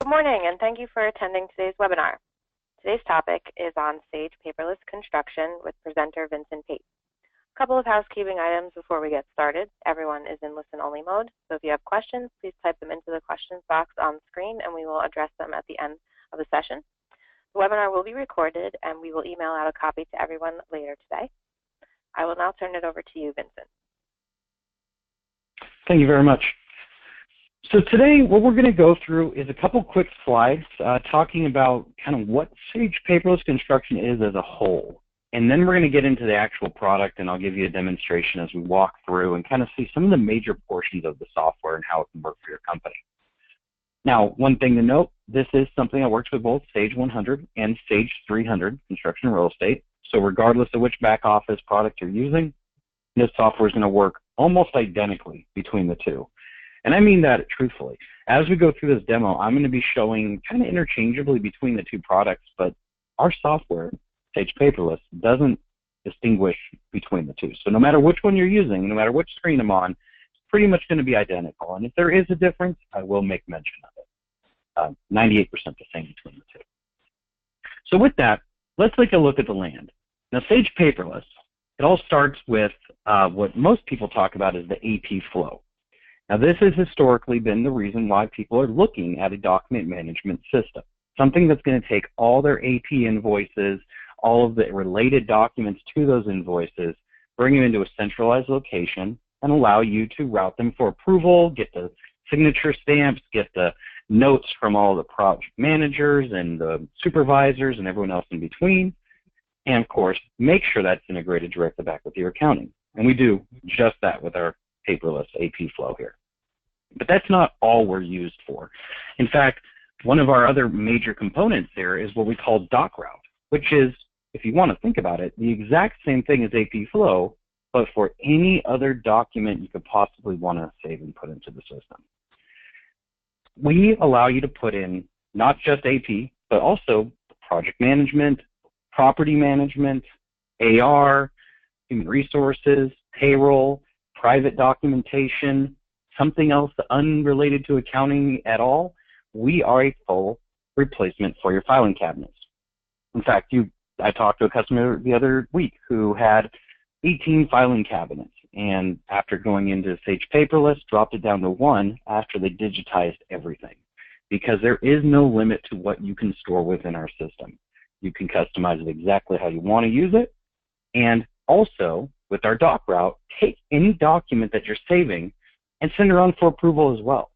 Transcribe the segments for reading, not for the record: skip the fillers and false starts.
Good morning, and thank you for attending today's webinar. Today's topic is on Sage Paperless Construction with presenter Vincent Pate. A couple of housekeeping items before we get started. Everyone is in listen-only mode, so if you have questions, please type them into the questions box on the screen, and we will address them at the end of the session. The webinar will be recorded, and we will email out a copy to everyone later today. I will now turn it over to you, Vincent. Thank you very much. So today, what we're going to go through is a couple quick slides talking about kind of what Sage Paperless Construction is as a whole. And then we're going to get into the actual product, and I'll give you a demonstration as we walk through and kind of see some of the major portions of the software and how it can work for your company. Now, one thing to note, this is something that works with both Sage 100 and Sage 300 Construction and Real Estate. So regardless of which back office product you're using, this software is going to work almost identically between the two. And I mean that truthfully. As we go through this demo, I'm going to be showing kind of interchangeably between the two products, but our software, Sage Paperless, doesn't distinguish between the two. So no matter which one you're using, no matter which screen I'm on, it's pretty much going to be identical. And if there is a difference, I will make mention of it. 98% the same between the two. So with that, let's take a look at the land. Now, Sage Paperless, it all starts with what most people talk about as the AP flow. Now, this has historically been the reason why people are looking at a document management system, something that's going to take all their AP invoices, all of the related documents to those invoices, bring them into a centralized location, and allow you to route them for approval, get the signature stamps, get the notes from all the project managers and the supervisors and everyone else in between, and, of course, make sure that's integrated directly back with your accounting. And we do just that with our paperless AP flow here. But that's not all we're used for. In fact, one of our other major components there is what we call doc route, which is, if you want to think about it, the exact same thing as AP flow, but for any other document you could possibly want to save and put into the system. We allow you to put in not just AP, but also project management, property management, AR, human resources, payroll, private documentation, something else unrelated to accounting at all. We are a full replacement for your filing cabinets. In fact, I talked to a customer the other week who had 18 filing cabinets, and after going into Sage Paperless, dropped it down to 1 after they digitized everything, because there is no limit to what you can store within our system. You can customize it exactly how you want to use it, and also, with our doc route, take any document that you're saving and send it on for approval as well.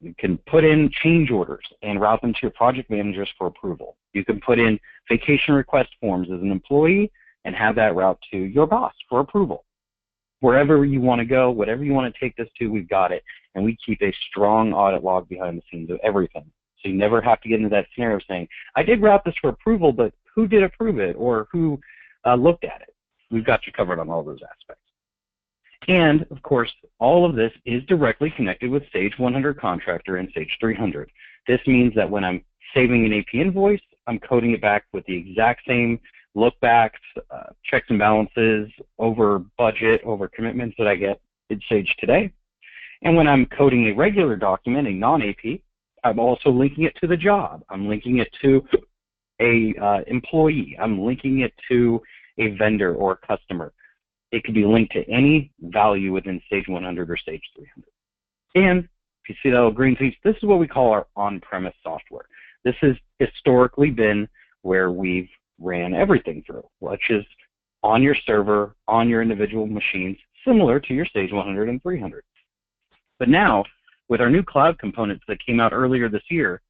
You can put in change orders and route them to your project managers for approval. You can put in vacation request forms as an employee and have that route to your boss for approval. Wherever you want to go, whatever you want to take this to, we've got it. And we keep a strong audit log behind the scenes of everything. So you never have to get into that scenario of saying, I did route this for approval, but who did approve it or who looked at it? We've got you covered on all those aspects. And, of course, all of this is directly connected with Sage 100 Contractor and Sage 300. This means that when I'm saving an AP invoice, I'm coding it back with the exact same look-backs, checks and balances, over budget, over commitments that I get in Sage today. And when I'm coding a regular document, a non-AP, I'm also linking it to the job. I'm linking it to a employee. I'm linking it to a vendor or customer. It could be linked to any value within Sage 100 or Sage 300. And if you see that little green piece, this is what we call our on-premise software. This has historically been where we've ran everything through, which is on your server, on your individual machines, similar to your Sage 100 and 300. But now, with our new cloud components that came out earlier this year,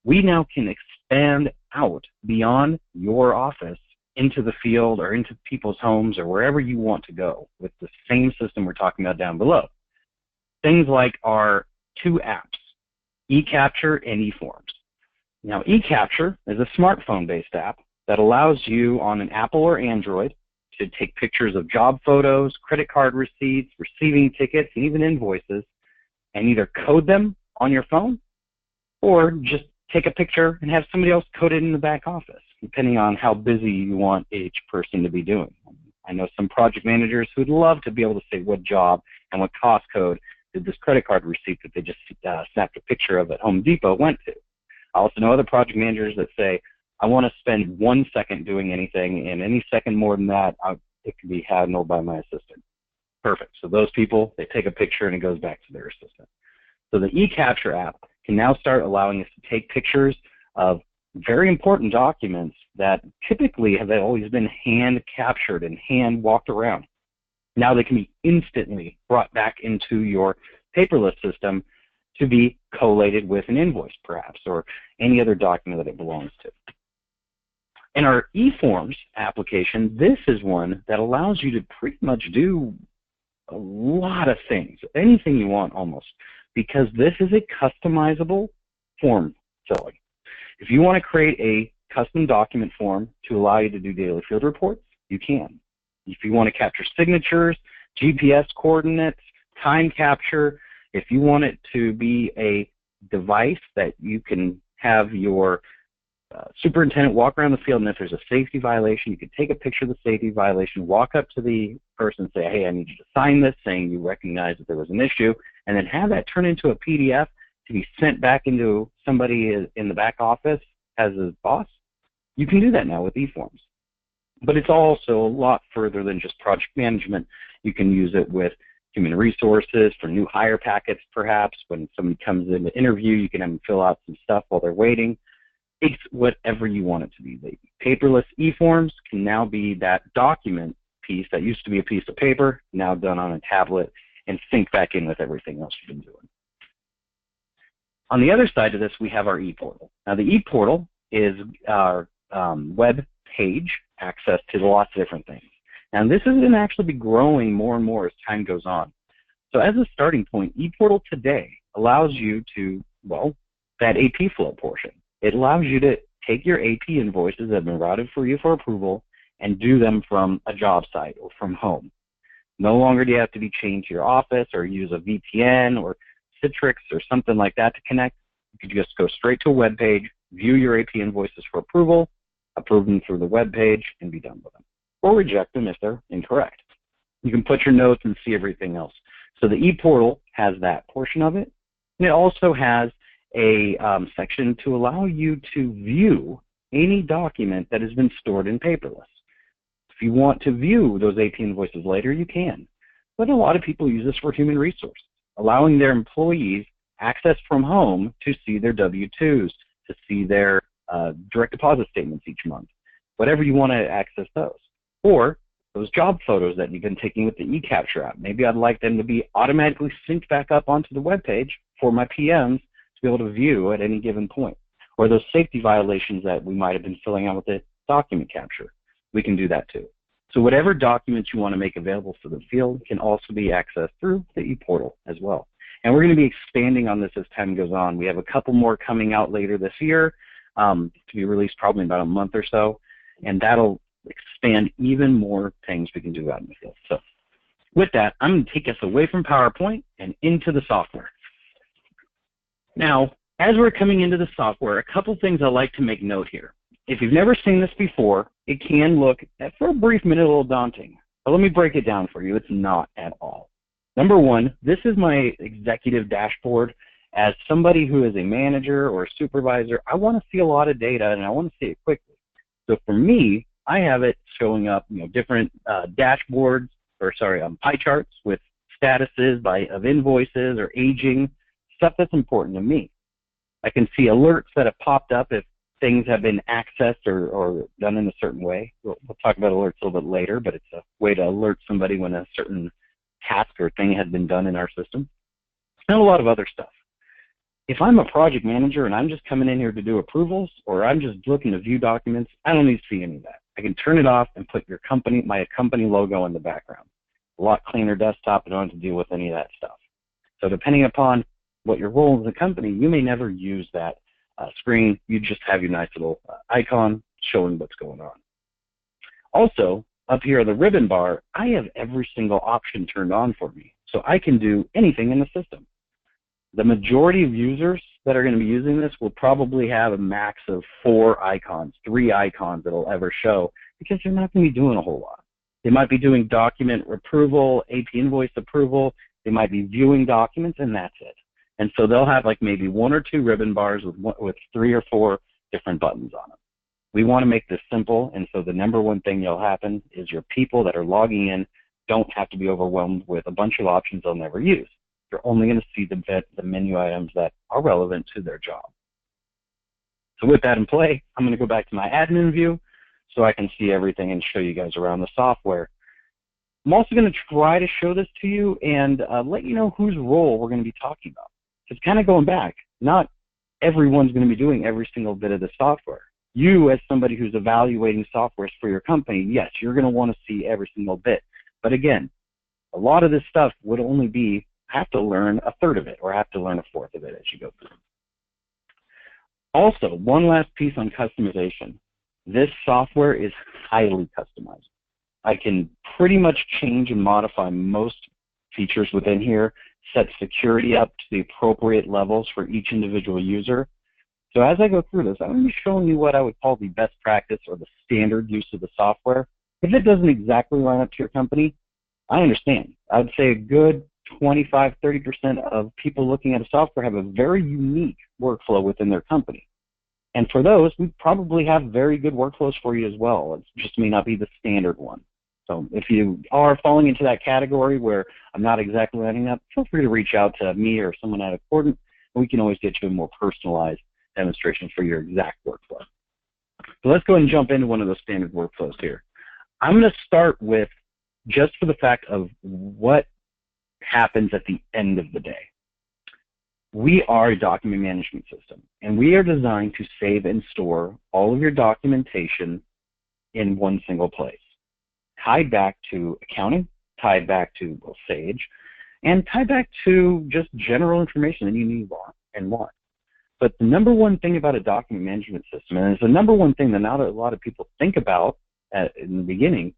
we now can expand out beyond your office into the field or into people's homes or wherever you want to go with the same system we're talking about down below. Things like our 2 apps, eCapture and eForms. Now, eCapture is a smartphone-based app that allows you on an Apple or Android to take pictures of job photos, credit card receipts, receiving tickets, and even invoices, and either code them on your phone or just take a picture and have somebody else code it in the back office, depending on how busy you want each person to be doing. I know some project managers who'd love to be able to say what job and what cost code did this credit card receipt that they just snapped a picture of at Home Depot went to. I also know other project managers that say, I want to spend 1 second doing anything, and any second more than that, it can be handled by my assistant. Perfect. So those people, they take a picture and it goes back to their assistant. So the eCapture app can now start allowing us to take pictures of very important documents that typically have always been hand captured and hand walked around. Now they can be instantly brought back into your paperless system to be collated with an invoice, perhaps, or any other document that it belongs to. In our eForms application, this is one that allows you to pretty much do a lot of things, anything you want almost, because this is a customizable form filling. If you want to create a custom document form to allow you to do daily field reports, you can. If you want to capture signatures, GPS coordinates, time capture, if you want it to be a device that you can have your superintendent walk around the field, and if there's a safety violation, you can take a picture of the safety violation, walk up to the person and say, hey, I need you to sign this, saying you recognize that there was an issue, and then have that turn into a PDF to be sent back into somebody in the back office as a boss. You can do that now with eForms. But it's also a lot further than just project management. You can use it with human resources for new hire packets, perhaps. When somebody comes in to interview, you can have them fill out some stuff while they're waiting. It's whatever you want it to be. The paperless eForms can now be that document piece that used to be a piece of paper, now done on a tablet, and sync back in with everything else you've been doing. On the other side of this, we have our ePortal. Now, the ePortal is our web page access to lots of different things. And this is going to actually be growing more and more as time goes on. So as a starting point, ePortal today allows you to, well, that AP flow portion. It allows you to take your AP invoices that have been routed for you for approval and do them from a job site or from home. No longer do you have to be chained to your office or use a VPN or Citrix or something like that to connect. You can just go straight to a web page, view your AP invoices for approval, approve them through the web page, and be done with them. Or reject them if they're incorrect. You can put your notes and see everything else. So the ePortal has that portion of it. And it also has a section to allow you to view any document that has been stored in paperless. If you want to view those AP invoices later, you can. But a lot of people use this for human resources, allowing their employees access from home to see their W-2s, to see their direct deposit statements each month, whatever you want to access those. Or those job photos that you've been taking with the eCapture app. Maybe I'd like them to be automatically synced back up onto the web page for my PMs to be able to view at any given point. Or those safety violations that we might have been filling out with the document capture. We can do that too. So whatever documents you want to make available for the field can also be accessed through the ePortal as well. And we're going to be expanding on this as time goes on. We have a couple more coming out later this year to be released probably in about a month or so, and that'll expand even more things we can do out in the field. So with that, I'm going to take us away from PowerPoint and into the software. Now, as we're coming into the software, a couple things I'd like to make note here. If you've never seen this before, it can look, for a brief minute, a little daunting. But let me break it down for you. It's not at all. Number one, this is my executive dashboard. As somebody who is a manager or a supervisor, I want to see a lot of data, and I want to see it quickly. So for me, I have it showing up, different dashboards, pie charts with statuses of invoices or aging, stuff that's important to me. I can see alerts that have popped up if things have been accessed or done in a certain way. We'll talk about alerts a little bit later, but it's a way to alert somebody when a certain task or thing has been done in our system. And a lot of other stuff. If I'm a project manager and I'm just coming in here to do approvals, or I'm just looking to view documents, I don't need to see any of that. I can turn it off and put my company logo in the background. A lot cleaner desktop. I don't have to deal with any of that stuff. So depending upon what your role as a company, you may never use that screen. You just have your nice little icon showing what's going on. Also, up here on the ribbon bar, I have every single option turned on for me. So I can do anything in the system. The majority of users that are going to be using this will probably have a max of 4 icons, 3 icons that will ever show, because they're not going to be doing a whole lot. They might be doing document approval, AP invoice approval, They might be viewing documents, and that's it. And so they'll have like maybe 1 or 2 ribbon bars with 3 or 4 different buttons on them. We want to make this simple, and so the number one thing that'll happen is your people that are logging in don't have to be overwhelmed with a bunch of options they'll never use. They're only going to see the menu items that are relevant to their job. So with that in play, I'm going to go back to my admin view so I can see everything and show you guys around the software. I'm also going to try to show this to you and let you know whose role we're going to be talking about. It's kind of going back. Not everyone's going to be doing every single bit of the software. You, as somebody who's evaluating softwares for your company, yes, you're going to want to see every single bit. But again, a lot of this stuff would only be, have to learn a third of it or have to learn a fourth of it as you go through. Also, one last piece on customization. This software is highly customized. I can pretty much change and modify most features within here, set security up to the appropriate levels for each individual user. So as I go through this, I'm going to be showing you what I would call the best practice or the standard use of the software. If it doesn't exactly line up to your company, I understand. I would say a good 25–30% of people looking at a software have a very unique workflow within their company. And for those, we probably have very good workflows for you as well. It just may not be the standard one. So if you are falling into that category where I'm not exactly lining up, feel free to reach out to me or someone at Accordant, and we can always get you a more personalized demonstration for your exact workflow. So let's go ahead and jump into one of those standard workflows here. I'm going to start with just for the fact of what happens at the end of the day. We are a document management system, and we are designed to save and store all of your documentation in one single place, tied back to accounting, tied back to Sage, and tied back to just general information that you need and want. But the number one thing about a document management system, and it's the number one thing that not a lot of people think about in the beginning,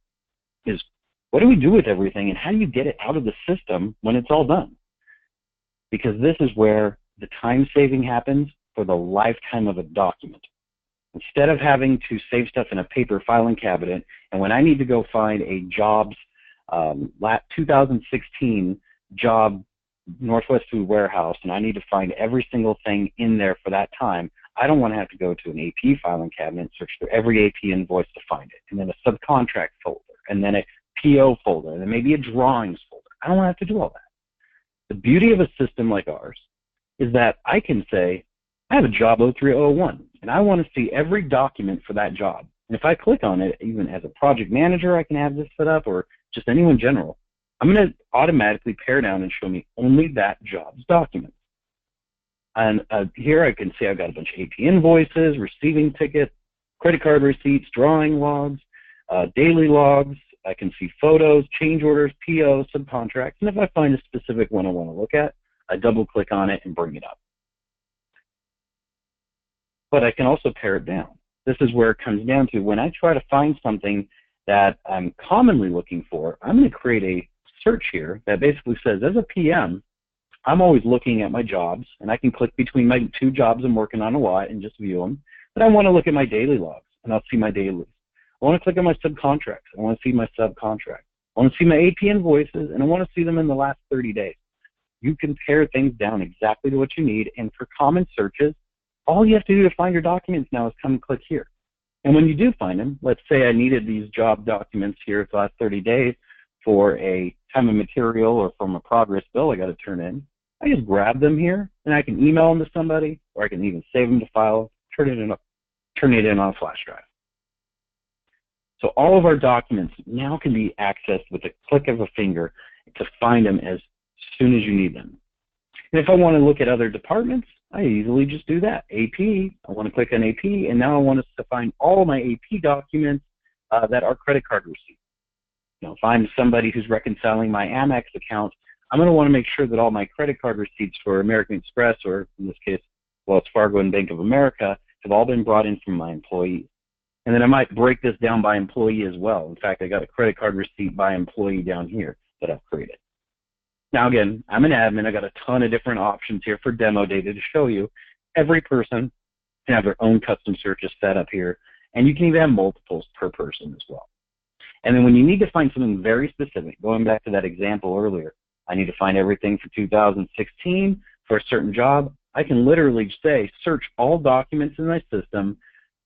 is what do we do with everything and how do you get it out of the system when it's all done? Because this is where the time saving happens for the lifetime of a document. Instead of having to save stuff in a paper filing cabinet, and when I need to go find a jobs 2016 job Northwest Food Warehouse, and I need to find every single thing in there for that time, I don't want to have to go to an AP filing cabinet and search through every AP invoice to find it, and then a subcontract folder, and then a PO folder, and then maybe a drawings folder. I don't want to have to do all that. The beauty of a system like ours is that I can say, I have a job 0301, and I want to see every document for that job. And if I click on it, even as a project manager, I can have this set up, or just anyone in general, I'm going to automatically pare down and show me only that job's documents. And here I can see I've got a bunch of AP invoices, receiving tickets, credit card receipts, drawing logs, daily logs. I can see photos, change orders, POs, subcontracts, and if I find a specific one I want to look at, I double-click on it and bring it up. But I can also pare it down. This is where it comes down to when I try to find something that I'm commonly looking for, I'm going to create a search here that basically says, as a PM, I'm always looking at my jobs, and I can click between my 2 jobs I'm working on a lot and just view them. But I want to look at my daily logs, and I'll see my dailies. I want to click on my subcontracts. I want to see my subcontracts. I want to see my AP invoices, and I want to see them in the last 30 days. You can pare things down exactly to what you need, and for common searches, all you have to do to find your documents now is come and click here. And when you do find them, let's say I needed these job documents here for the last 30 days for a time and material or from a progress bill I got to turn in, I just grab them here, and I can email them to somebody, or I can even save them to file, turn it in on a flash drive. So all of our documents now can be accessed with a click of a finger to find them as soon as you need them. And if I want to look at other departments, I easily just do that. AP, I want to click on AP, and now I want us to find all my AP documents that are credit card receipts. You know, if I'm somebody who's reconciling my Amex account, I'm going to want to make sure that all my credit card receipts for American Express, or in this case, Wells Fargo and Bank of America, have all been brought in from my employees. And then I might break this down by employee as well. In fact, I got a credit card receipt by employee down here that I've created. Now again, I'm an admin. I got a ton of different options here for demo data to show you. Every person can have their own custom searches set up here, and you can even have multiples per person as well. And then when you need to find something very specific, going back to that example earlier, I need to find everything for 2016 for a certain job. I can literally say, search all documents in my system,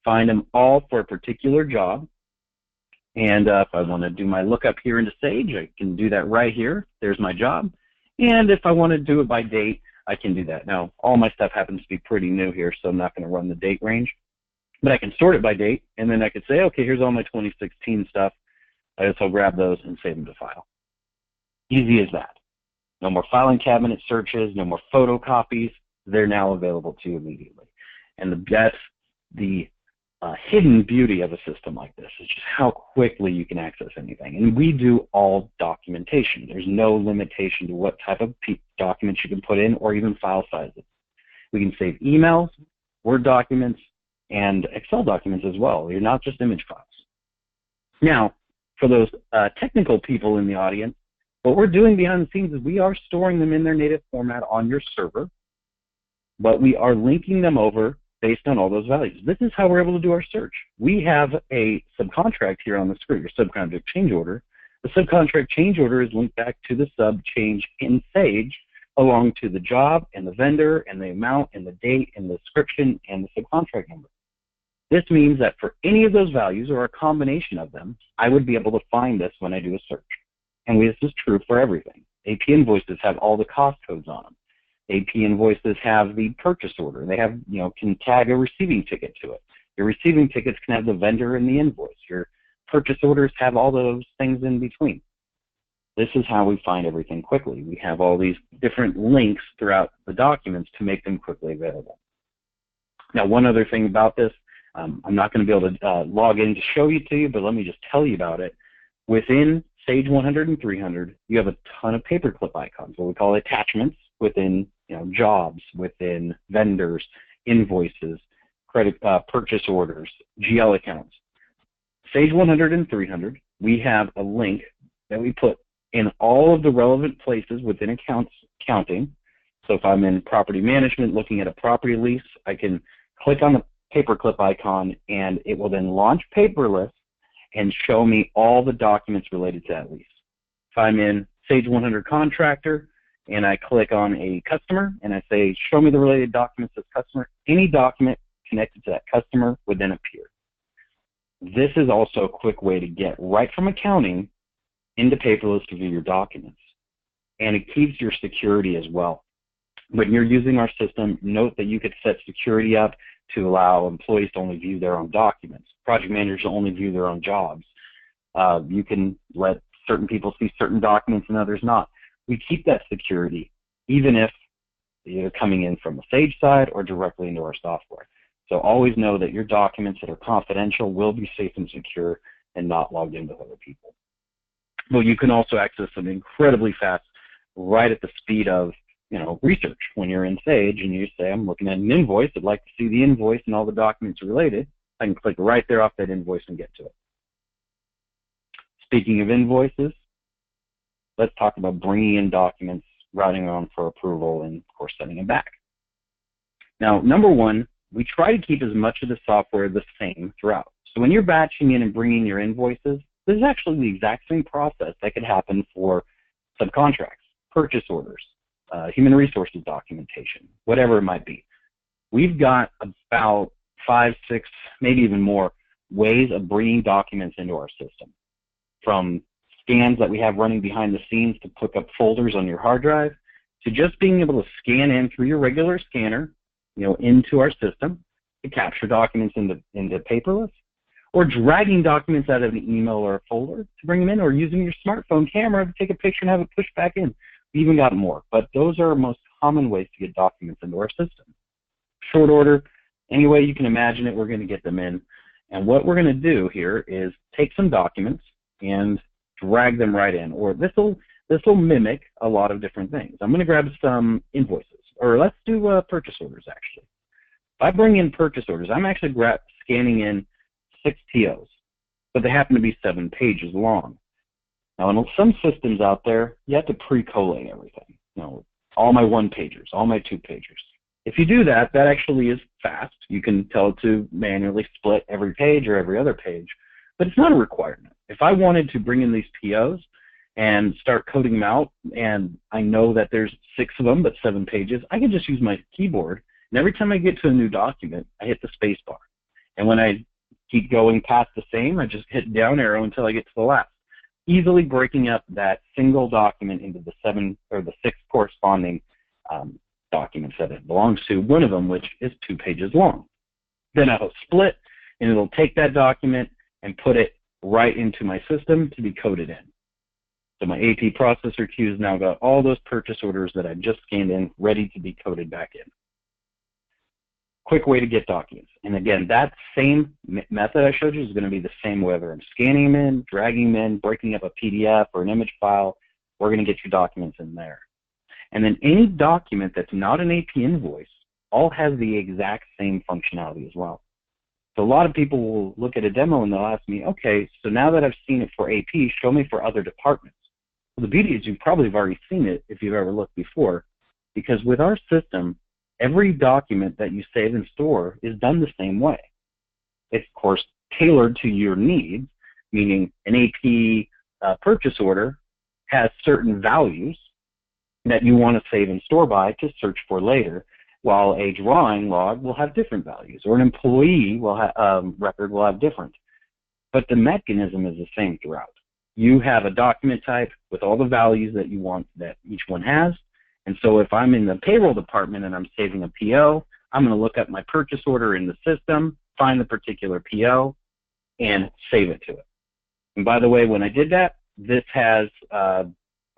find them all for a particular job. And if I want to do my lookup here into Sage, I can do that right here. There's my job. And if I want to do it by date, I can do that. Now, all my stuff happens to be pretty new here, so I'm not going to run the date range. But I can sort it by date, and then I could say, okay, here's all my 2016 stuff. I guess I'll grab those and save them to file. Easy as that. No more filing cabinet searches, no more photocopies. They're now available to you immediately. And that's the hidden beauty of a system like this, is just how quickly you can access anything. And we do all documentation. There's no limitation to what type of documents you can put in or even file sizes. We can save emails, Word documents, and Excel documents as well. You're not just image files. Now, for those technical people in the audience, what we're doing behind the scenes is we are storing them in their native format on your server, but we are linking them over based on all those values. This is how we're able to do our search. We have a subcontract here on the screen, your subcontract change order. The subcontract change order is linked back to the sub change in Sage, along to the job and the vendor and the amount and the date and the description and the subcontract number. This means that for any of those values or a combination of them, I would be able to find this when I do a search. And this is true for everything. AP invoices have all the cost codes on them. AP invoices have the purchase order. They have, can tag a receiving ticket to it. Your receiving tickets can have the vendor and the invoice. Your purchase orders have all those things in between. This is how we find everything quickly. We have all these different links throughout the documents to make them quickly available. Now, one other thing about this, I'm not going to be able to log in to show you to you, but let me just tell you about it. Within Sage 100 and 300, you have a ton of paperclip icons, what we call attachments, within jobs, within vendors, invoices, credit purchase orders, GL accounts. Sage 100 and 300, we have a link that we put in all of the relevant places within accounting. So if I'm in property management looking at a property lease, I can click on the paperclip icon and it will then launch Paperless and show me all the documents related to that lease. If I'm in Sage 100 Contractor and I click on a customer and I say, show me the related documents to this customer, any document connected to that customer would then appear. This is also a quick way to get right from accounting into Paperless to view your documents. And it keeps your security as well. When you're using our system, note that you could set security up to allow employees to only view their own documents, project managers to only view their own jobs. You can let certain people see certain documents and others not. We keep that security, even if you're coming in from a Sage side or directly into our software. So always know that your documents that are confidential will be safe and secure and not logged in with other people. Well, you can also access them incredibly fast, right at the speed of research. When you're in Sage and you say, I'm looking at an invoice, I'd like to see the invoice and all the documents related, I can click right there off that invoice and get to it. Speaking of invoices, let's talk about bringing in documents, routing them for approval, and of course sending them back. Now, number one, we try to keep as much of the software the same throughout. So when you're batching in and bringing your invoices, this is actually the exact same process that could happen for subcontracts, purchase orders, human resources documentation, whatever it might be. We've got about 5, 6, maybe even more ways of bringing documents into our system, from scans that we have running behind the scenes to hook up folders on your hard drive, to just being able to scan in through your regular scanner, into our system to capture documents into Paperless, or dragging documents out of an email or a folder to bring them in, or using your smartphone camera to take a picture and have it pushed back in. We even got more, but those are our most common ways to get documents into our system. Short order, any way you can imagine it, we're going to get them in. And what we're going to do here is take some documents and drag them right in, or this will mimic a lot of different things. I'm going to grab some invoices, or let's do purchase orders actually. If I bring in purchase orders, I'm actually scanning in 6 POs, but they happen to be 7 pages long. Now, in some systems out there, you have to pre-collate everything. All my 1-pagers, all my 2-pagers. If you do that, that actually is fast. You can tell it to manually split every page or every other page, but it's not a requirement. If I wanted to bring in these POs and start coding them out, and I know that there's 6 of them, but 7 pages, I can just use my keyboard, and every time I get to a new document, I hit the space bar. And when I keep going past the same, I just hit down arrow until I get to the last, easily breaking up that single document into the 7 or the 6 corresponding documents that it belongs to, one of them which is 2 pages long. Then I'll split, and it'll take that document and put it right into my system to be coded in. So my AP processor queue has now got all those purchase orders that I just scanned in ready to be coded back in. Quick way to get documents. And again, that same method I showed you is going to be the same whether I'm scanning them in, dragging them in, breaking up a PDF or an image file. We're going to get your documents in there. And then any document that's not an AP invoice all has the exact same functionality as well. So a lot of people will look at a demo and they'll ask me, okay, so now that I've seen it for AP, show me for other departments. Well, the beauty is you probably have already seen it if you've ever looked before, because with our system, every document that you save and store is done the same way. It's, of course, tailored to your needs, meaning an AP purchase order has certain values that you want to save and store by to search for later, while a drawing log will have different values, or an employee record will have different. But the mechanism is the same throughout. You have a document type with all the values that you want that each one has. And so if I'm in the payroll department and I'm saving a PO, I'm going to look up my purchase order in the system, find the particular PO, and save it to it. And by the way, when I did that, this has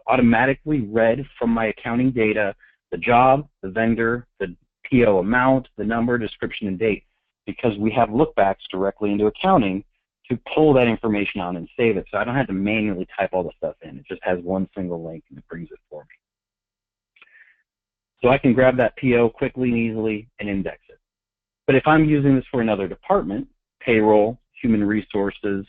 automatically read from my accounting data the job, the vendor, the PO amount, the number, description, and date, because we have lookbacks directly into accounting to pull that information out and save it. So I don't have to manually type all the stuff in. It just has one single link and it brings it for me. So I can grab that PO quickly and easily and index it. But if I'm using this for another department, payroll, human resources,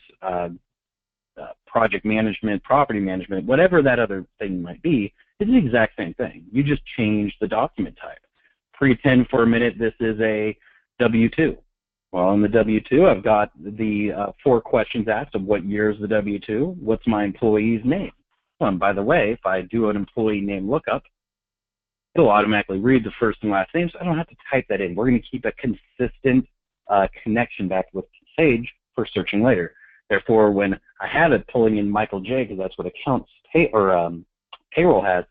project management, property management, whatever that other thing might be, it's the exact same thing. You just change the document type. Pretend for a minute this is a W-2. Well, in the W-2, I've got the 4 questions asked of what year is the W-2, what's my employee's name. Well, and by the way, if I do an employee name lookup, it'll automatically read the first and last name, so I don't have to type that in. We're going to keep a consistent connection back with Sage for searching later. Therefore, when I have it pulling in Michael J, because that's what accounts payroll has,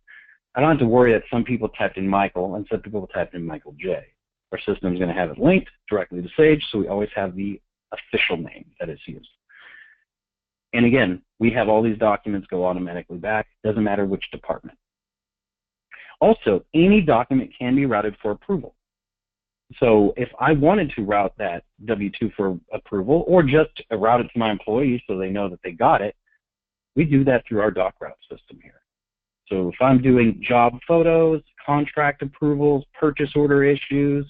I don't have to worry that some people typed in Michael and some people typed in Michael J. Our system is going to have it linked directly to Sage, so we always have the official name that is used. And again, we have all these documents go automatically back. Doesn't matter which department. Also, any document can be routed for approval. So if I wanted to route that W-2 for approval, or just route it to my employees so they know that they got it, we do that through our doc route system here. So if I'm doing job photos, contract approvals, purchase order issues,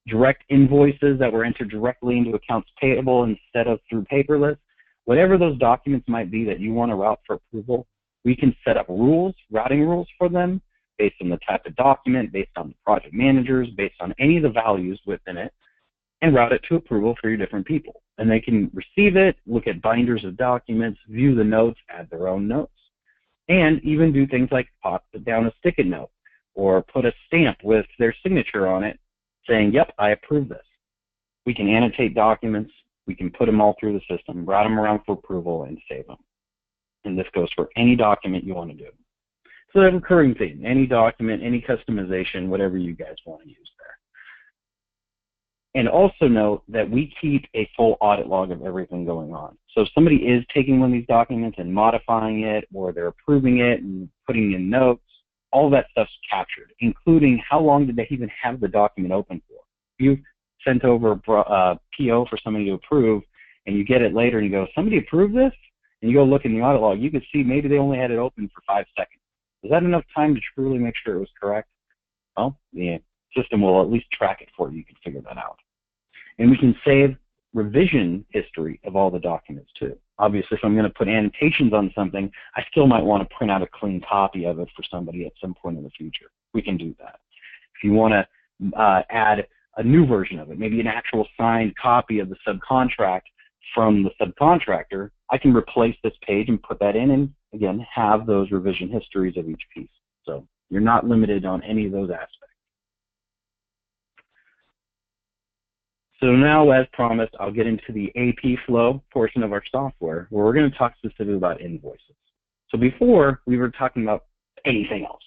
direct invoices that were entered directly into accounts payable instead of through paperless, whatever those documents might be that you want to route for approval, we can set up rules, routing rules for them based on the type of document, based on the project managers, based on any of the values within it, and route it to approval for your different people. And they can receive it, look at binders of documents, view the notes, add their own notes, and even do things like pop down a stick-it note or put a stamp with their signature on it saying, yep, I approve this. We can annotate documents, we can put them all through the system, route them around for approval, and save them. And this goes for any document you want to do. So that recurring theme, any document, any customization, whatever you guys want to use there. And also note that we keep a full audit log of everything going on. So if somebody is taking one of these documents and modifying it, or they're approving it and putting in notes, all that stuff's captured, including how long did they even have the document open for. If you sent over a PO for somebody to approve, and you get it later and you go, somebody approved this? And you go look in the audit log, you can see maybe they only had it open for 5 seconds. Is that enough time to truly make sure it was correct? Well, the system will at least track it for you. You can figure that out. And we can save revision history of all the documents too. Obviously, if I'm going to put annotations on something, I still might want to print out a clean copy of it for somebody at some point in the future. We can do that. If you want to add a new version of it, maybe an actual signed copy of the subcontract from the subcontractor, I can replace this page and put that in and again, have those revision histories of each piece. So you're not limited on any of those aspects. So now, as promised, I'll get into the AP flow portion of our software, where we're going to talk specifically about invoices. So before, we were talking about anything else.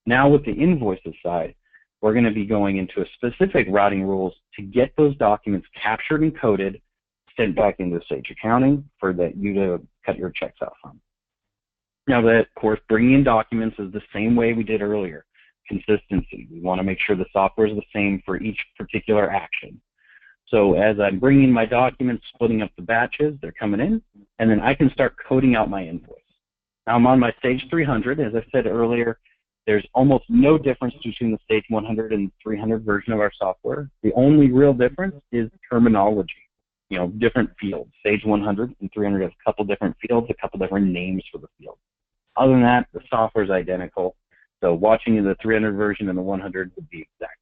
Now with the invoices side, we're going to be going into a specific routing rules to get those documents captured and coded, sent back into Sage Accounting for you to cut your checks out from. Now that, of course, bringing in documents is the same way we did earlier. Consistency. We want to make sure the software is the same for each particular action. So as I'm bringing my documents, splitting up the batches, they're coming in, and then I can start coding out my invoice. Now I'm on my Sage 300. As I said earlier, there's almost no difference between the Sage 100 and 300 version of our software. The only real difference is terminology. You know, different fields. Sage 100 and 300 have a couple different fields, a couple different names for the field. Other than that, the software is identical. So watching the 300 version and the 100 would be exact.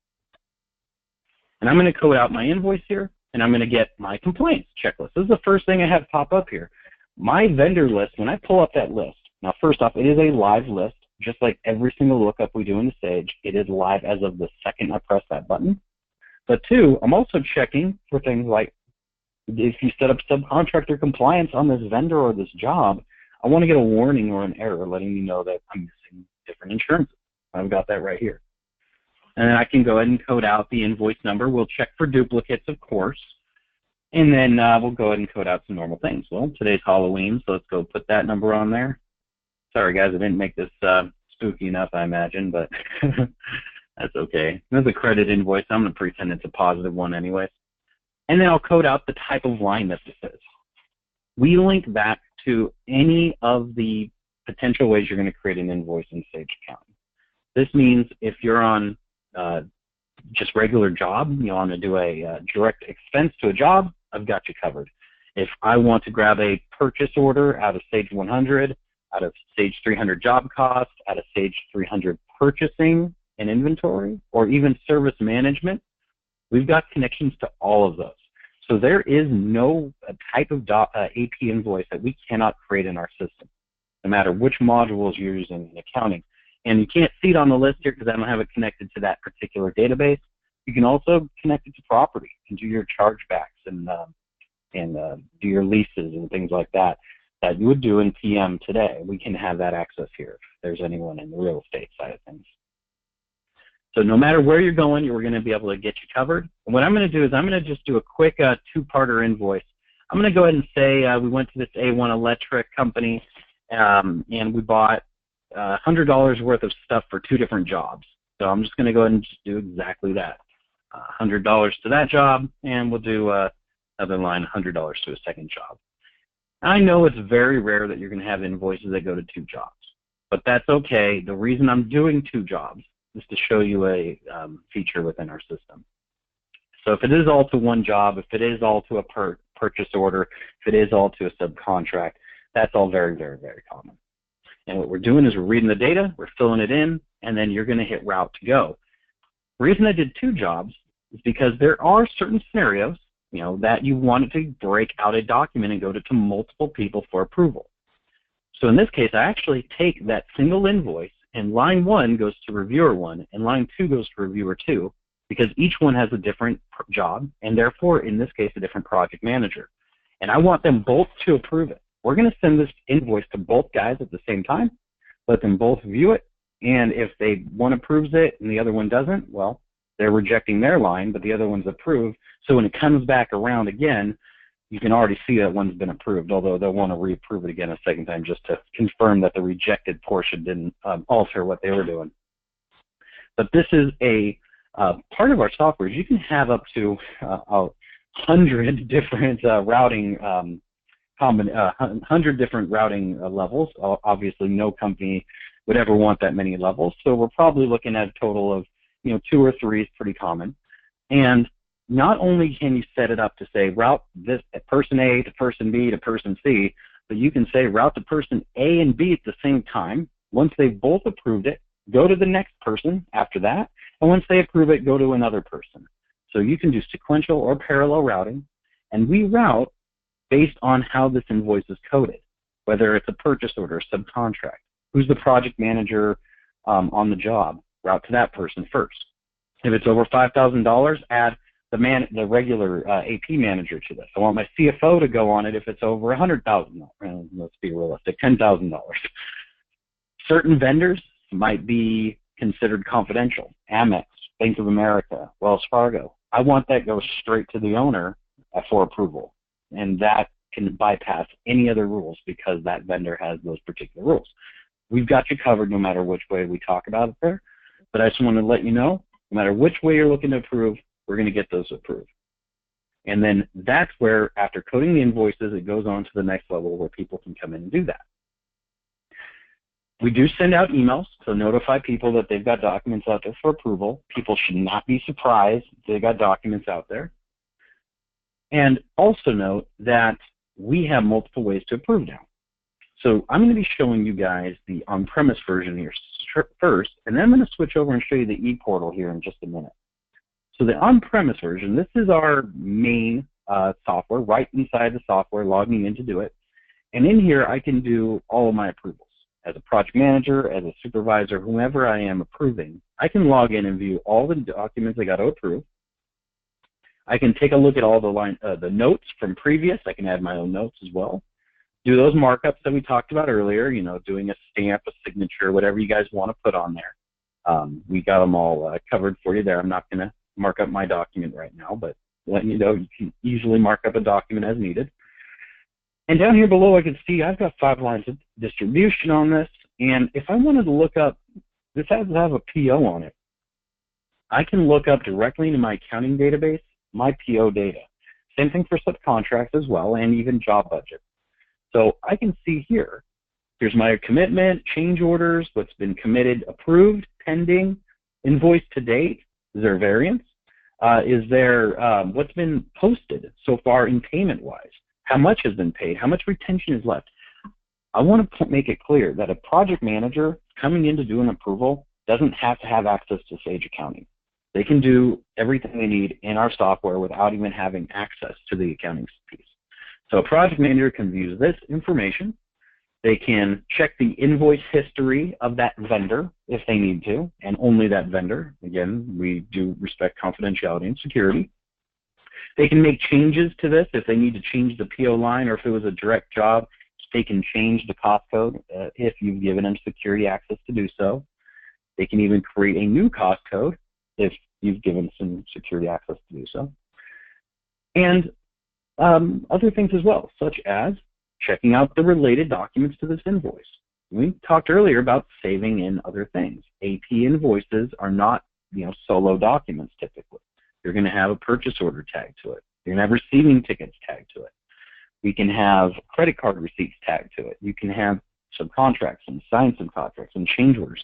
And I'm going to code out my invoice here, and I'm going to get my compliance checklist. This is the first thing I have pop up here. My vendor list, when I pull up that list, now first off, it is a live list, just like every single lookup we do in the Sage. It is live as of the second I press that button. But two, I'm also checking for things like if you set up subcontractor compliance on this vendor or this job, I want to get a warning or an error letting me know that I'm missing different insurances. I've got that right here. And then I can go ahead and code out the invoice number. We'll check for duplicates, of course. And then we'll go ahead and code out some normal things. Well, today's Halloween, so let's go put that number on there. Sorry, guys, I didn't make this spooky enough, I imagine, but that's okay. There's a credit invoice. I'm going to pretend it's a positive one anyways. And then I'll code out the type of line that this is. We link back to any of the potential ways you're going to create an invoice in Sage Accounting. This means if you're on just regular job, you want to do a direct expense to a job, I've got you covered. If I want to grab a purchase order out of Sage 100, out of Sage 300 job cost, out of Sage 300 purchasing and inventory, or even service management, we've got connections to all of those. So there is no type of AP invoice that we cannot create in our system, no matter which modules you're using in accounting. And you can't see it on the list here because I don't have it connected to that particular database. You can also connect it to property and do your chargebacks and do your leases and things like that you would do in PM today. We can have that access here if there's anyone in the real estate side of things. So no matter where you're going, we're going to be able to get you covered. And what I'm going to do is I'm going to just do a quick two-parter invoice. I'm going to go ahead and say we went to this A1 Electric company and we bought $100 worth of stuff for 2 different jobs. So I'm just going to go ahead and just do exactly that. $100 to that job, and we'll do another line, $100 to a second job. I know it's very rare that you're going to have invoices that go to 2 jobs, but that's okay. The reason I'm doing 2 jobs is to show you a feature within our system. So if it is all to 1 job, if it is all to a purchase order, if it is all to a subcontract, that's all very, very, very common. And what we're doing is we're reading the data, we're filling it in, and then you're going to hit route to go. The reason I did 2 jobs is because there are certain scenarios, you know, that you want to break out a document and go to multiple people for approval. So in this case, I actually take that single invoice, and line 1 goes to reviewer 1, and line 2 goes to reviewer 2, because each one has a different job, and therefore, in this case, a different project manager. And I want them both to approve it. We're going to send this invoice to both guys at the same time, let them both view it, and if one approves it and the other one doesn't, well, they're rejecting their line, but the other one's approved. So when it comes back around again, you can already see that one's been approved, although they'll want to reapprove it again a second time just to confirm that the rejected portion didn't alter what they were doing. But this is a part of our software. You can have up to 100 different routing 100 different routing levels. Obviously, no company would ever want that many levels, so we're probably looking at a total of 2 or 3 is pretty common. And not only can you set it up to say route this person A to person B to person C, but you can say route to person A and B at the same time. Once they've both approved it, go to the next person after that, and once they approve it, go to another person. So you can do sequential or parallel routing, and we route based on how this invoice is coded. whether it's a purchase order, subcontract. Who's the project manager on the job? Route to that person first. If it's over $5,000, add the regular AP manager to this. I want my CFO to go on it if it's over $100,000. Let's be realistic, $10,000. Certain vendors might be considered confidential. Amex, Bank of America, Wells Fargo. I want that go straight to the owner for approval, and that can bypass any other rules because that vendor has those particular rules. We've got you covered no matter which way we talk about it there, but I just want to let you know, no matter which way you're looking to approve, we're going to get those approved. And then that's where, after coding the invoices, it goes on to the next level where people can come in and do that. We do send out emails to notify people that they've got documents out there for approval. People should not be surprised they've got documents out there. And also note that we have multiple ways to approve now. So I'm going to be showing you guys the on-premise version here first, and then I'm going to switch over and show you the e-portal here in just a minute. So the on-premise version, this is our main software, right inside the software, logging in to do it. And in here, I can do all of my approvals. As a project manager, as a supervisor, whomever I am approving, I can log in and view all the documents I got to approve. I can take a look at all the notes from previous. I can add my own notes as well. Do those markups that we talked about earlier, you know, doing a stamp, a signature, whatever you guys want to put on there. We got them all covered for you there. I'm not going to mark up my document right now, but letting you know you can easily mark up a document as needed. And down here below, I can see I've got 5 lines of distribution on this. And if I wanted to look up, this has to have a PO on it. I can look up directly into my accounting database, my PO data. Same thing for subcontracts as well, and even job budget. So I can see here, here's my commitment, change orders, what's been committed, approved, pending, invoice to date. Is there a variance? Is there what's been posted so far in payment-wise? How much has been paid? How much retention is left? I want to make it clear that a project manager coming in to do an approval doesn't have to have access to Sage Accounting. They can do everything they need in our software without even having access to the accounting piece. So a project manager can view this information. They can check the invoice history of that vendor if they need to, and only that vendor. Again, we do respect confidentiality and security. They can make changes to this if they need to change the PO line, or if it was a direct job, they can change the cost code if you've given them security access to do so. They can even create a new cost code if you've given some security access to do so. And other things as well, such as checking out the related documents to this invoice. We talked earlier about saving in other things. AP invoices are not, solo documents typically. You're going to have a purchase order tag to it. You're going to have receiving tickets tagged to it. We can have credit card receipts tagged to it. You can have subcontracts and signed subcontracts and change orders.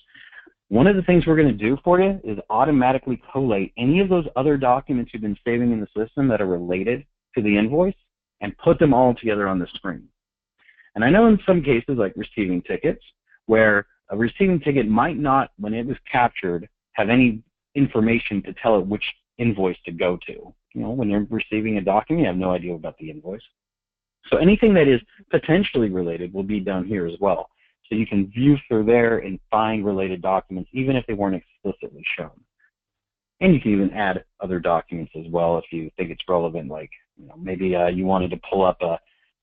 One of the things we're going to do for you is automatically collate any of those other documents you've been saving in the system that are related to the invoice and put them all together on the screen. And I know in some cases, like receiving tickets, where a receiving ticket might not, when it was captured, have any information to tell it which invoice to go to. When you're receiving a document, you have no idea about the invoice. So anything that is potentially related will be down here as well. So you can view through there and find related documents, even if they weren't explicitly shown. And you can even add other documents as well if you think it's relevant, like maybe you wanted to pull up an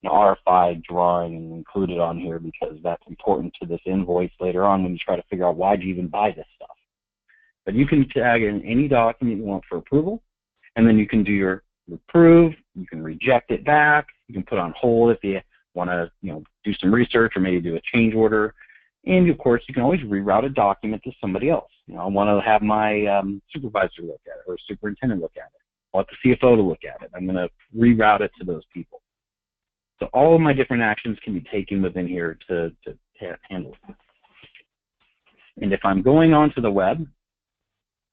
RFI drawing and include it on here because that's important to this invoice later on when you try to figure out why do you even buy this stuff. But you can tag in any document you want for approval, and then you can do your approve, you can reject it back, you can put on hold if you want to do some research or maybe do a change order. And of course, you can always reroute a document to somebody else. I want to have my supervisor look at it or superintendent look at it. I want the CFO to look at it. I'm going to reroute it to those people. So all of my different actions can be taken within here to handle it. And if I'm going onto the web,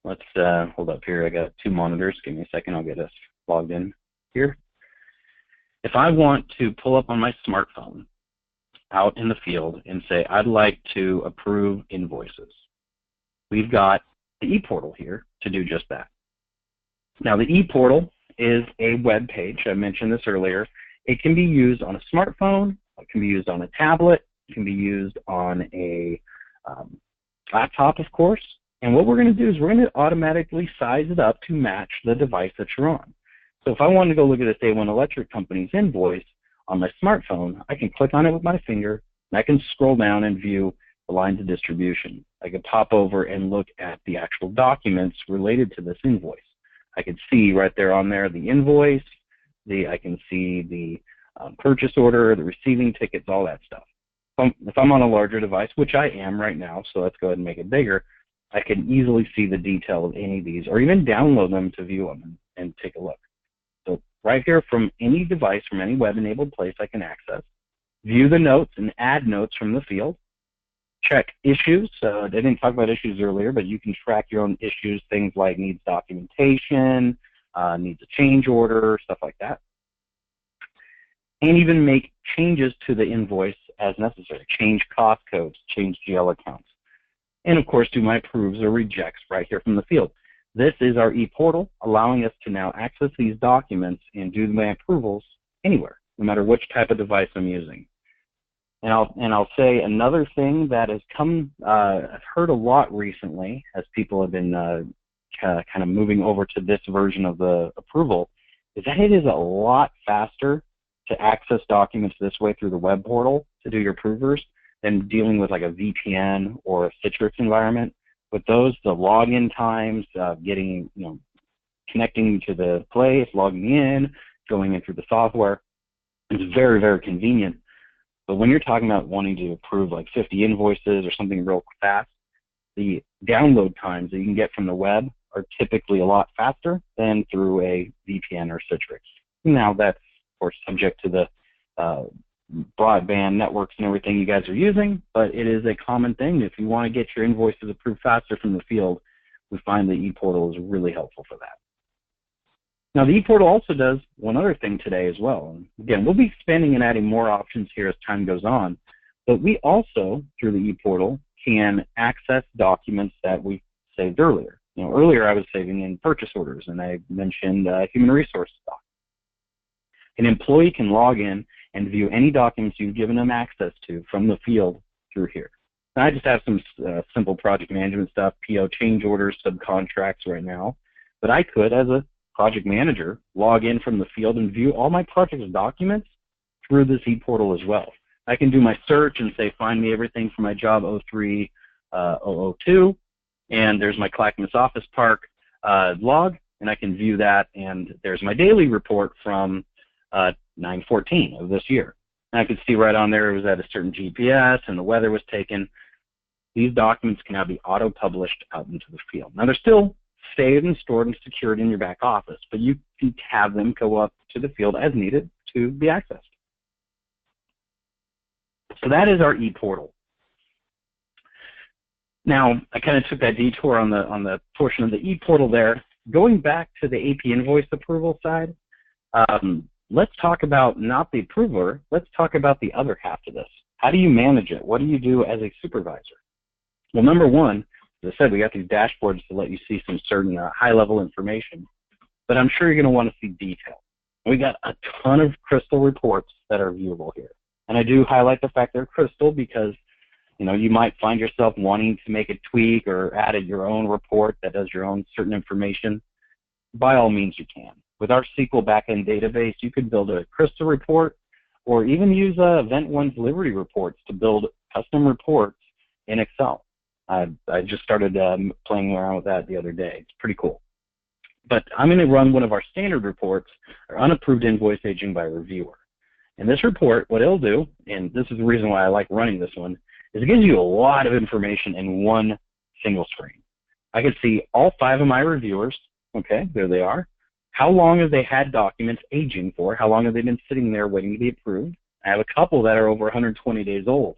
let's hold up here. I got 2 monitors. Give me a second. I'll get us logged in here. If I want to pull up on my smartphone out in the field and say, I'd like to approve invoices, we've got the e-portal here to do just that. Now, the e-portal is a web page. I mentioned this earlier. It can be used on a smartphone, It can be used on a tablet. It can be used on a laptop, of course. And what we're going to do is we're going to automatically size it up to match the device that you're on. So if I want to go look at a say one electric company's invoice on my smartphone, I can click on it with my finger, and I can scroll down and view the lines of distribution. I could pop over and look at the actual documents related to this invoice. I could see right there on there the invoice, I can see the purchase order, the receiving tickets, all that stuff. If I'm on a larger device, which I am right now, so let's go ahead and make it bigger, I can easily see the detail of any of these, or even download them to view them and take a look. So right here from any device, from any web-enabled place I can access, view the notes and add notes from the field, check issues. I didn't talk about issues earlier, but you can track your own issues, things like needs documentation, needs a change order, stuff like that. And even make changes to the invoice as necessary, change cost codes, change GL accounts. And of course, do my approves or rejects right here from the field. This is our e-portal, allowing us to now access these documents and do my approvals anywhere, no matter which type of device I'm using. And I'll say another thing that has come, I've heard a lot recently as people have been kind of moving over to this version of the approval, is that it is a lot faster to access documents this way through the web portal to do your approvers than dealing with like a VPN or a Citrix environment. With those, the login times, getting, connecting to the place, logging in, going in through the software, is very, very convenient. But when you're talking about wanting to approve like 50 invoices or something real fast, the download times that you can get from the web are typically a lot faster than through a VPN or Citrix. Now that's, of course, subject to the broadband networks and everything you guys are using, but it is a common thing. If you want to get your invoices approved faster from the field, we find the e-portal is really helpful for that. Now, the e-portal also does one other thing today as well. And again, we'll be expanding and adding more options here as time goes on, but we also, through the e-portal, can access documents that we saved earlier. Earlier I was saving in purchase orders, and I mentioned human resource stock. An employee can log in and view any documents you've given them access to from the field through here. Now, I just have some simple project management stuff, PO change orders, subcontracts right now, but I could, as a project manager, log in from the field and view all my project's documents through this e-portal as well. I can do my search and say, find me everything from my job 03002, and there's my Clackamas Office Park log, and I can view that, and there's my daily report from 9/14 of this year. And I could see right on there it was at a certain GPS and the weather was taken. These documents can now be auto-published out into the field. Now they're still saved and stored and secured in your back office, but you can have them go up to the field as needed to be accessed. So that is our e-portal. Now, I kind of took that detour on the portion of the e-portal there. Going back to the AP invoice approval side, let's talk about not the approver, let's talk about the other half of this. How do you manage it? What do you do as a supervisor? Well, number one, as I said, we got these dashboards to let you see some certain high-level information, but I'm sure you're going to want to see detail. We got a ton of crystal reports that are viewable here. And I do highlight the fact they're crystal because you might find yourself wanting to make a tweak or add your own report that does your own certain information. By all means, you can. With our SQL backend database, you could build a crystal report or even use Event One delivery reports to build custom reports in Excel. I just started playing around with that the other day. It's pretty cool. But I'm going to run one of our standard reports, our unapproved invoice aging by reviewer. And this report, what it'll do, and this is the reason why I like running this one, is it gives you a lot of information in one single screen. I can see all 5 of my reviewers. Okay, there they are. How long have they had documents aging for? How long have they been sitting there waiting to be approved? I have a couple that are over 120 days old.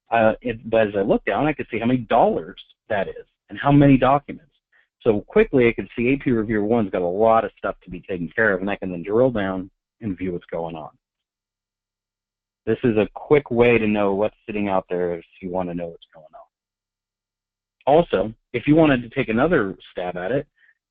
But as I look down, I can see how many dollars that is and how many documents. So quickly, I can see AP Reviewer 1's got a lot of stuff to be taken care of, and I can then drill down and view what's going on. This is a quick way to know what's sitting out there if you want to know what's going on. Also, if you wanted to take another stab at it,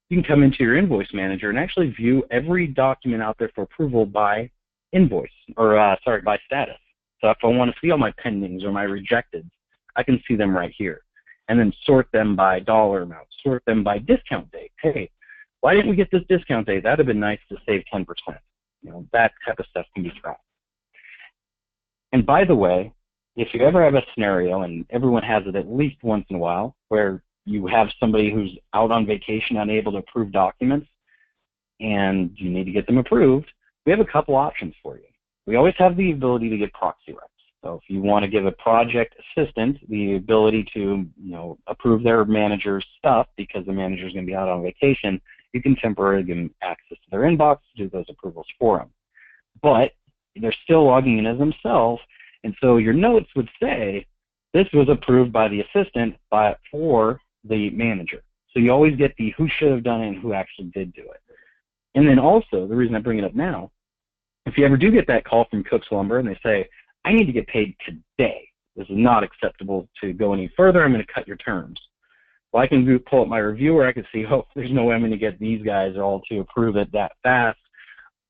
you can come into your Invoice Manager and actually view every document out there for approval by invoice, or by status. So if I want to see all my pendings or my rejected, I can see them right here. And then sort them by dollar amount, sort them by discount date. Hey, why didn't we get this discount date? That would have been nice to save 10%. You know, that type of stuff can be tracked. And by the way, if you ever have a scenario, and everyone has it at least once in a while, where you have somebody who's out on vacation, unable to approve documents, and you need to get them approved, we have a couple options for you. We always have the ability to get proxy rights. So if you want to give a project assistant the ability to, approve their manager's stuff because the manager is going to be out on vacation, you can temporarily give them access to their inbox to do those approvals for them. But they're still logging in as themselves, and so your notes would say, this was approved by the assistant for the manager. So you always get the who should have done it and who actually did do it. And then also, the reason I bring it up now, if you ever do get that call from Cook's Lumber and they say, I need to get paid today, this is not acceptable to go any further, I'm going to cut your terms. Well, I can pull up my reviewer, I can see, oh, there's no way I'm going to get these guys all to approve it that fast.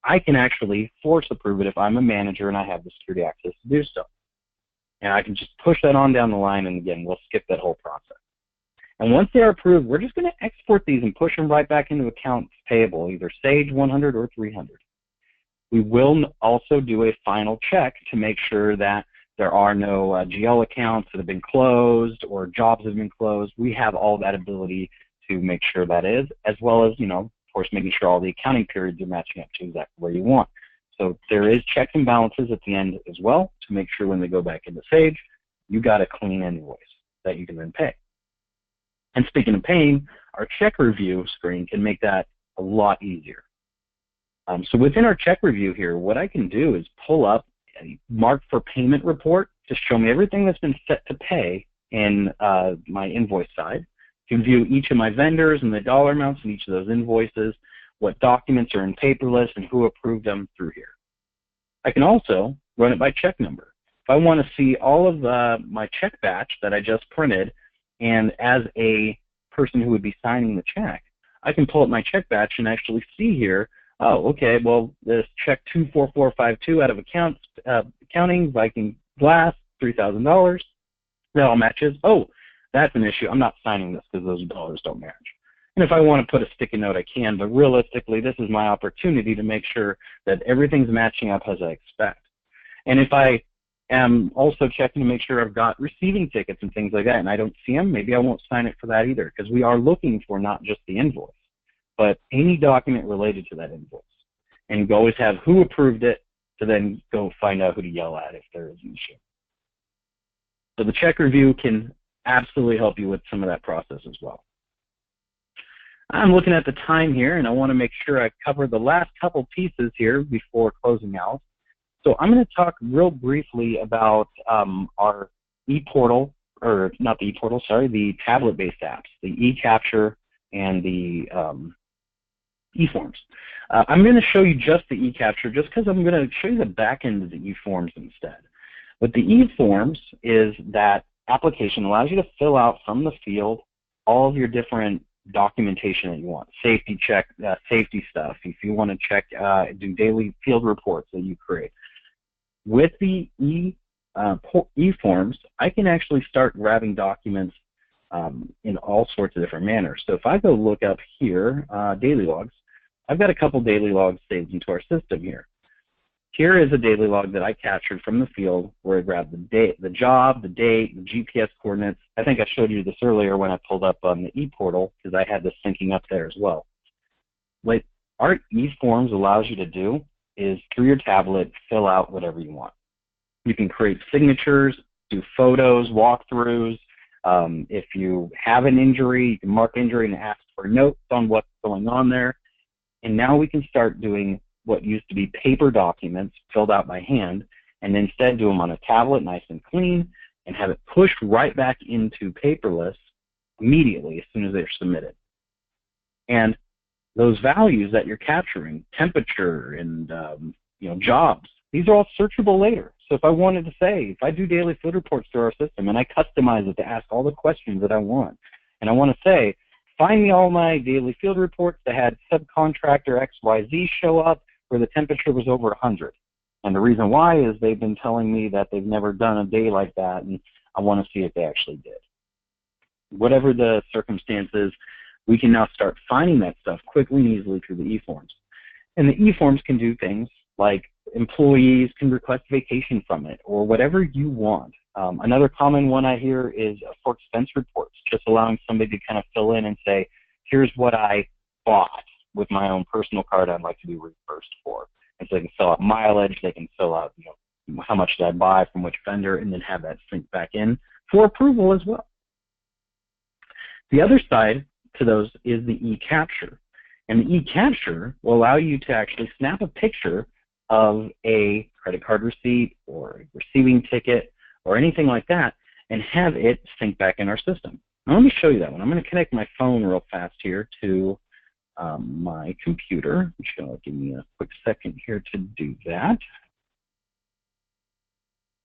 I can actually force approve it if I'm a manager and I have the security access to do so. And I can just push that on down the line, and again, we'll skip that whole process. And once they are approved, we're just going to export these and push them right back into accounts payable, either Sage 100 or 300. We will also do a final check to make sure that there are no GL accounts that have been closed or jobs that have been closed. We have all that ability to make sure that is, as well as, of course, making sure all the accounting periods are matching up to exactly where you want. So there is checks and balances at the end as well to make sure when they go back into Sage, you got a clean invoice that you can then pay. And speaking of paying, our check review screen can make that a lot easier. So within our check review here, what I can do is pull up a mark for payment report to show me everything that's been set to pay in my invoice side. You can view each of my vendors and the dollar amounts in each of those invoices, what documents are in paperless, and who approved them through here. I can also run it by check number. If I want to see all of my check batch that I just printed, and as a person who would be signing the check, I can pull up my check batch and actually see here, oh, okay, well, this check 24452 out of accounting, Viking Glass, $3,000. That all matches. Oh, that's an issue. I'm not signing this because those dollars don't match. And if I want to put a sticky note, I can, but realistically, this is my opportunity to make sure that everything's matching up as I expect. And if I am also checking to make sure I've got receiving tickets and things like that, and I don't see them, maybe I won't sign it for that either, because we are looking for not just the invoice, but any document related to that invoice. And you always have who approved it to then go find out who to yell at if there is an issue. So the check review can absolutely help you with some of that process as well. I'm looking at the time here, and I want to make sure I cover the last couple pieces here before closing out. So I'm going to talk real briefly about our ePortal, or not the ePortal, sorry, the tablet-based apps, the eCapture and the eForms. I'm going to show you just the eCapture just because I'm going to show you the back end of the eForms instead. But the eForms is that application allows you to fill out from the field all of your different documentation that you want, safety check, safety stuff, if you want to check, do daily field reports that you create. With the eForms, I can actually start grabbing documents in all sorts of different manners. So if I go look up here, daily logs, I've got a couple daily logs saved into our system here. Here is a daily log that I captured from the field where I grabbed the date, the job, the date, the GPS coordinates. I think I showed you this earlier when I pulled up on the ePortal because I had this syncing up there as well. What our eForms allows you to do is through your tablet, fill out whatever you want. You can create signatures, do photos, walkthroughs. If you have an injury, you can mark injury and ask for notes on what's going on there. And now we can start doing what used to be paper documents filled out by hand, and instead do them on a tablet nice and clean and have it pushed right back into paperless immediately as soon as they're submitted. And those values that you're capturing, temperature and jobs, these are all searchable later. So if I wanted to say, if I do daily field reports through our system and I customize it to ask all the questions that I want, and I want to say, find me all my daily field reports that had subcontractor XYZ show up where the temperature was over 100. And the reason why is they've been telling me that they've never done a day like that, and I want to see if they actually did. Whatever the circumstances, we can now start finding that stuff quickly and easily through the e-forms. And the e-forms can do things like employees can request vacation from it or whatever you want. Another common one I hear is for expense reports, just allowing somebody to kind of fill in and say, here's what I bought with my own personal card I'd like to be reimbursed for. And so they can fill out mileage, they can fill out, how much did I buy from which vendor, and then have that sync back in for approval as well. The other side to those is the e-capture. And the e-capture will allow you to actually snap a picture of a credit card receipt or a receiving ticket or anything like that and have it sync back in our system. Now let me show you that one. I'm going to connect my phone real fast here to my computer, which will give me a quick second here to do that.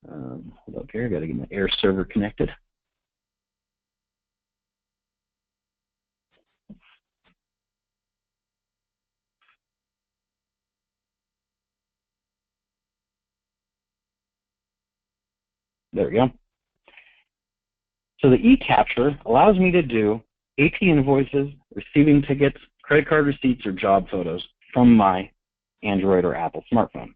Hold up here, I've got to get my air server connected. There we go. So the e-capture allows me to do AP invoices, receiving tickets, credit card receipts, or job photos from my Android or Apple smartphone.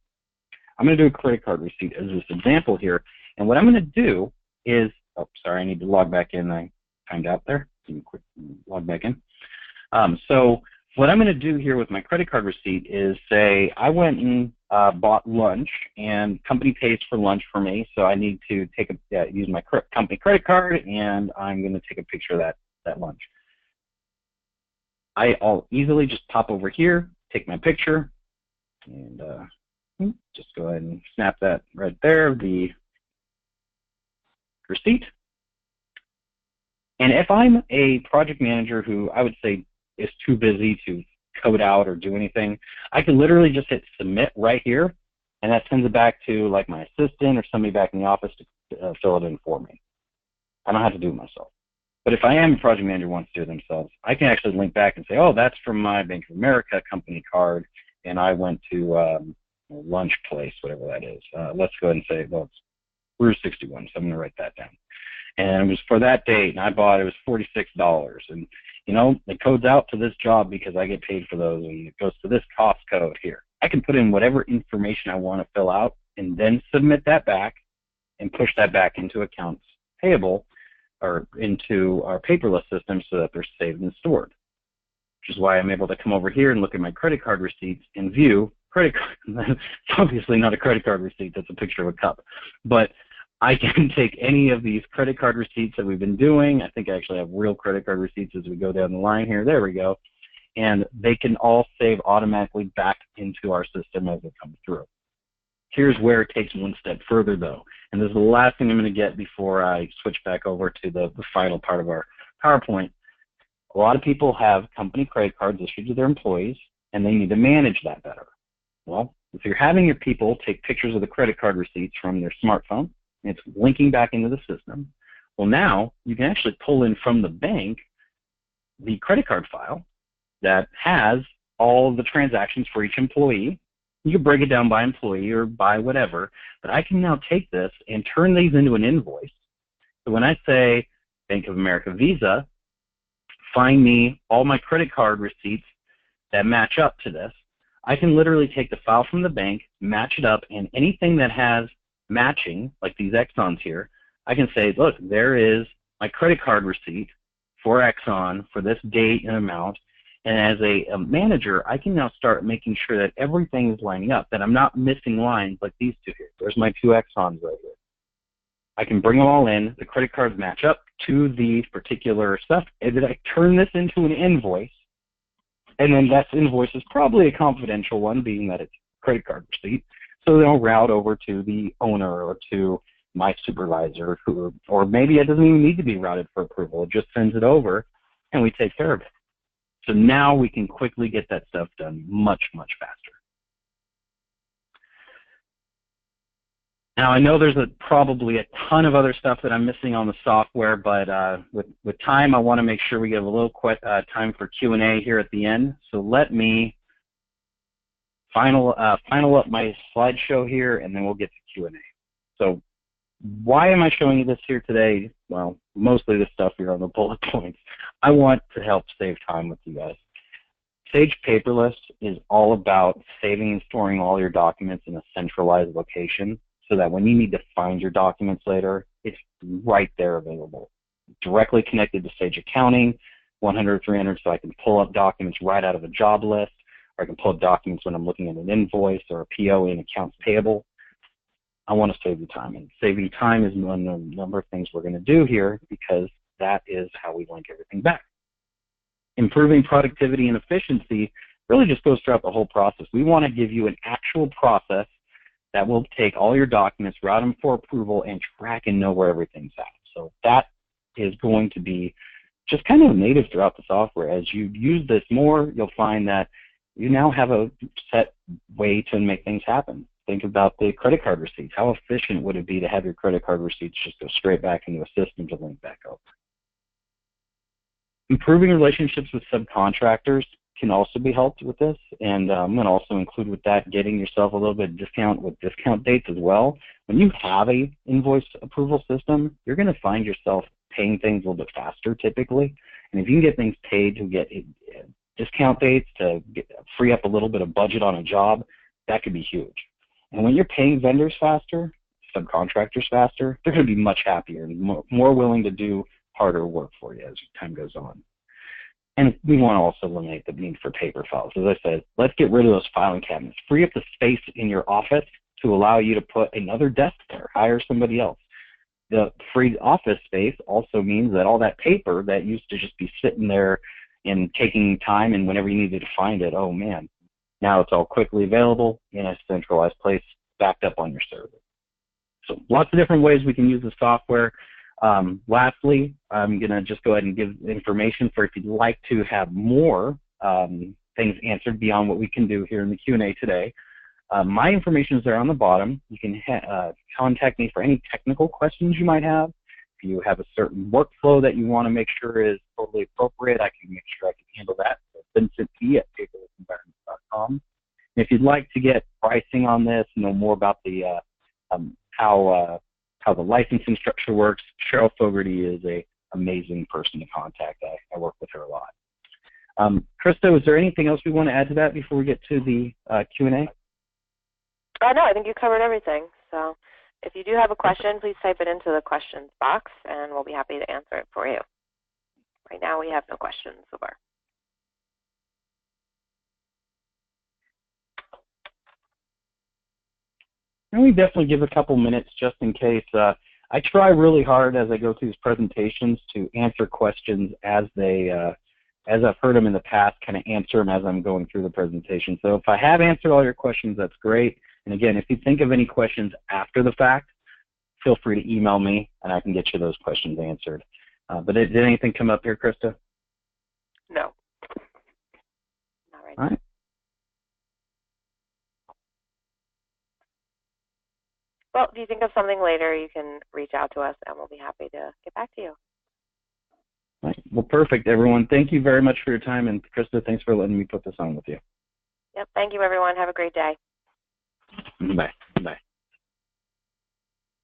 I'm going to do a credit card receipt as this example here. And what I'm going to do is, oh, sorry, I need to log back in. I timed out there. Let me quick log back in. So what I'm going to do here with my credit card receipt is say I went and bought lunch, and company pays for lunch for me, so I need to take use my company credit card, and I'm going to take a picture of that lunch. I'll easily just pop over here, take my picture, and just go ahead and snap that right there, the receipt. And if I'm a project manager who I would say is too busy to code out or do anything, I can literally just hit submit right here, and that sends it back to like my assistant or somebody back in the office to fill it in for me. I don't have to do it myself. But if I am a project manager who wants to do it themselves, I can actually link back and say, oh, that's from my Bank of America company card, and I went to lunch place, whatever that is. Let's go ahead and say, well, it's Route 61, so I'm going to write that down. And it was for that date, and I bought it was $46. And it codes out to this job because I get paid for those, and it goes to this cost code here. I can put in whatever information I want to fill out and then submit that back and push that back into accounts payable or into our paperless system so that they're saved and stored, which is why I'm able to come over here and look at my credit card receipts and view credit card. It's obviously not a credit card receipt, that's a picture of a cup. But I can take any of these credit card receipts that we've been doing. I think I actually have real credit card receipts as we go down the line here. There we go. And they can all save automatically back into our system as it comes through. Here's where it takes one step further, though. And this is the last thing I'm going to get before I switch back over to the final part of our PowerPoint. A lot of people have company credit cards issued to their employees, and they need to manage that better. Well, if you're having your people take pictures of the credit card receipts from their smartphone, it's linking back into the system. Well, now you can actually pull in from the bank the credit card file that has all of the transactions for each employee. You can break it down by employee or by whatever, but I can now take this and turn these into an invoice. So when I say Bank of America Visa, find me all my credit card receipts that match up to this, I can literally take the file from the bank, match it up, and anything that has matching, like these Exxons here, I can say, look, there is my credit card receipt for Exxon for this date and amount. And as a manager, I can now start making sure that everything is lining up, that I'm not missing lines like these two here. There's my two Exxons right here. I can bring them all in. The credit cards match up to the particular stuff. And then I turn this into an invoice. And then that invoice is probably a confidential one, being that it's a credit card receipt. So they'll route over to the owner or to my supervisor, or maybe it doesn't even need to be routed for approval. It just sends it over, and we take care of it. So now we can quickly get that stuff done much, much faster. Now, I know there's probably a ton of other stuff that I'm missing on the software, but with time, I want to make sure we give a little time for Q&A here at the end. So let me final up my slideshow here, and then we'll get to Q&A. So why am I showing you this here today? Well, mostly the stuff here on the bullet points. I want to help save time with you guys. Sage Paperless is all about saving and storing all your documents in a centralized location so that when you need to find your documents later, it's right there available. Directly connected to Sage Accounting, 100/300, so I can pull up documents right out of a job list, or I can pull up documents when I'm looking at an invoice or a PO in accounts payable. I want to save you time, and saving time is one of the number of things we're going to do here because that is how we link everything back. Improving productivity and efficiency really just goes throughout the whole process. We want to give you an actual process that will take all your documents, route them for approval, and track and know where everything's at. So that is going to be just kind of native throughout the software. As you use this more, you'll find that you now have a set way to make things happen. Think about the credit card receipts. How efficient would it be to have your credit card receipts just go straight back into a system to link back over? Improving relationships with subcontractors can also be helped with this, and I'm going to also include with that getting yourself a little bit of discount with discount dates as well. When you have a invoice approval system, you're going to find yourself paying things a little bit faster typically, and if you can get things paid to get discount dates to free up a little bit of budget on a job, that could be huge. And when you're paying vendors faster, subcontractors faster, they're going to be much happier and more willing to do harder work for you as time goes on. And we want to also eliminate the need for paper files. As I said, let's get rid of those filing cabinets. Free up the space in your office to allow you to put another desk there, hire somebody else. The free office space also means that all that paper that used to just be sitting there and taking time and whenever you needed to find it, oh man, now it's all quickly available in a centralized place backed up on your server. So lots of different ways we can use the software. Lastly, I'm going to just go ahead and give information for if you'd like to have more things answered beyond what we can do here in the Q&A today. My information is there on the bottom. You can contact me for any technical questions you might have. If you have a certain workflow that you want to make sure is totally appropriate, I can make sure I can handle that. So vincentp@paperlessenvironments.com. If you'd like to get pricing on this, know more about the how the licensing structure works, Cheryl Fogarty is an amazing person to contact. I work with her a lot. Krista, is there anything else we want to add to that before we get to the Q&A? No, I think you covered everything. So if you do have a question, please type it into the questions box, and we'll be happy to answer it for you. Right now, we have no questions so far. And we definitely give a couple minutes just in case. I try really hard as I go through these presentations to answer questions as they, as I've heard them in the past, kind of answer them as I'm going through the presentation. So if I have answered all your questions, that's great. And again, if you think of any questions after the fact, feel free to email me and I can get you those questions answered. But did anything come up here, Krista? No. Not right now. All right. Well, if you think of something later, you can reach out to us, and we'll be happy to get back to you. All right. Well, perfect, everyone. Thank you very much for your time. And, Krista, thanks for letting me put this on with you. Yep. Thank you, everyone. Have a great day. Bye. Bye.